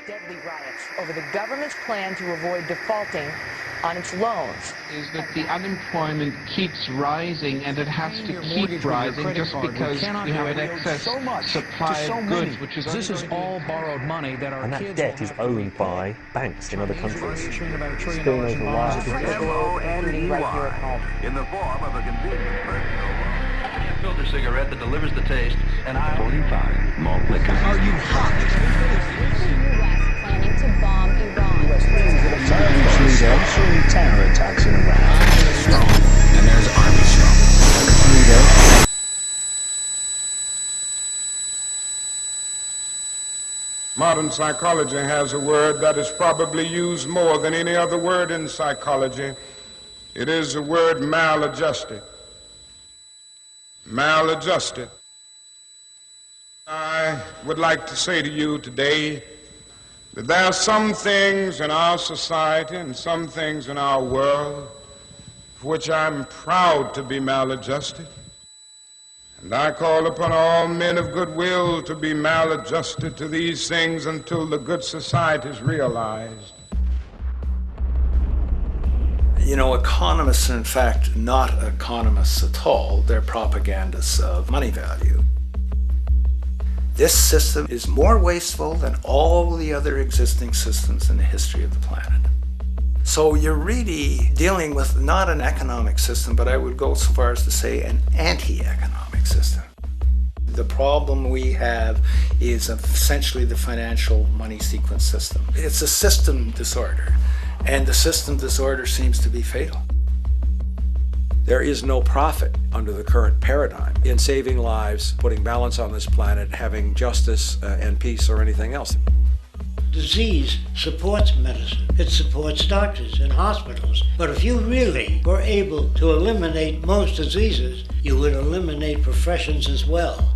deadly riots over the government's plan to avoid defaulting on its loans. Is that the unemployment keeps rising, and it has to keep rising just because we have an excess supply of goods, which is this is all borrowed money that our and that kids debt is owned by banks in other countries. It's been over wires. In the form of a convenient personal loan. Filter cigarette that delivers the taste, and 45 malt liquor. Are you hot? Planning to bomb Iran. Sponsoring terror attacks in Iraq. And there's Army strong. Modern psychology has a word that is probably used more than any other word in psychology. It is the word maladjusted. Maladjusted. I would like to say to you today that there are some things in our society and some things in our world for which I'm proud to be maladjusted. And I call upon all men of goodwill to be maladjusted to these things until the good society is realized. You know, economists are in fact not economists at all. They're propagandists of money value. This system is more wasteful than all the other existing systems in the history of the planet. So you're really dealing with not an economic system, but I would go so far as to say an anti-economic system. The problem we have is essentially the financial money sequence system. It's a system disorder, and the system disorder seems to be fatal. There is no profit under the current paradigm in saving lives, putting balance on this planet, having justice and peace or anything else. Disease supports medicine. It supports doctors and hospitals. But if you really were able to eliminate most diseases, you would eliminate professions as well.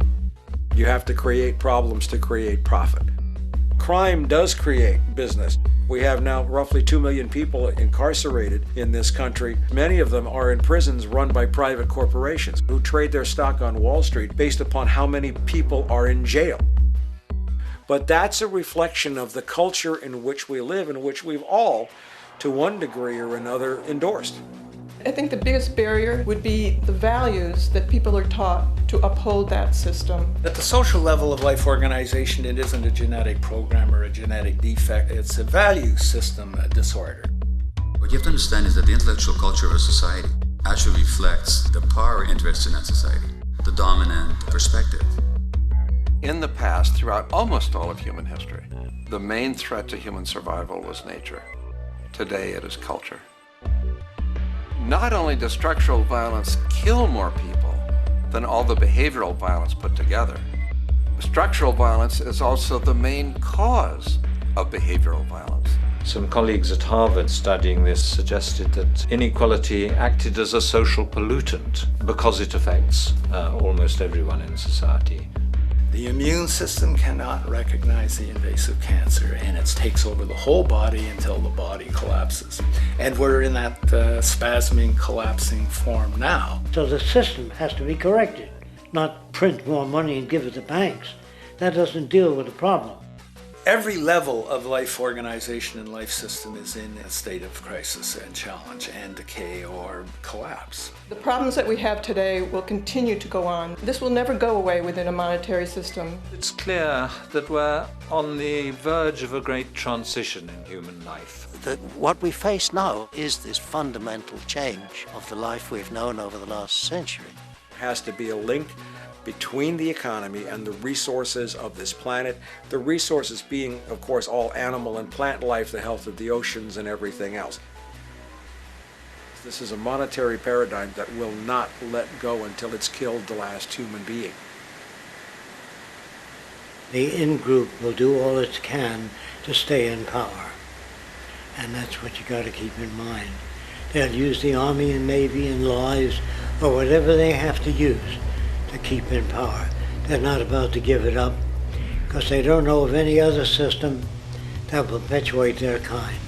You have to create problems to create profit. Crime does create business. We have now roughly 2 million people incarcerated in this country. Many of them are in prisons run by private corporations who trade their stock on Wall Street based upon how many people are in jail. But that's a reflection of the culture in which we live, in which we've all, to one degree or another, endorsed. I think the biggest barrier would be the values that people are taught to uphold that system. At the social level of life organization, it isn't a genetic program or a genetic defect. It's a value system disorder. What you have to understand is that the intellectual culture of a society actually reflects the power interests in that society, the dominant perspective. In the past, throughout almost all of human history, the main threat to human survival was nature. Today it is culture. Not only does structural violence kill more people than all the behavioral violence put together, structural violence is also the main cause of behavioral violence. Some colleagues at Harvard studying this suggested that inequality acted as a social pollutant because it affects almost everyone in society. The immune system cannot recognize the invasive cancer, and it takes over the whole body until the body collapses. And we're in that spasming, collapsing form now. So the system has to be corrected, not print more money and give it to banks. That doesn't deal with the problem. Every level of life organization and life system is in a state of crisis and challenge and decay or collapse. The problems that we have today will continue to go on. This will never go away within a monetary system. It's clear that we're on the verge of a great transition in human life. That what we face now is this fundamental change of the life we've known over the last century. There has to be a link between the economy and the resources of this planet, the resources being, of course, all animal and plant life, the health of the oceans and everything else. This is a monetary paradigm that will not let go until it's killed the last human being. The in-group will do all it can to stay in power. And that's what you got to keep in mind. They'll use the Army and Navy and lives or whatever they have to use to keep in power. They're not about to give it up because they don't know of any other system that will perpetuate their kind.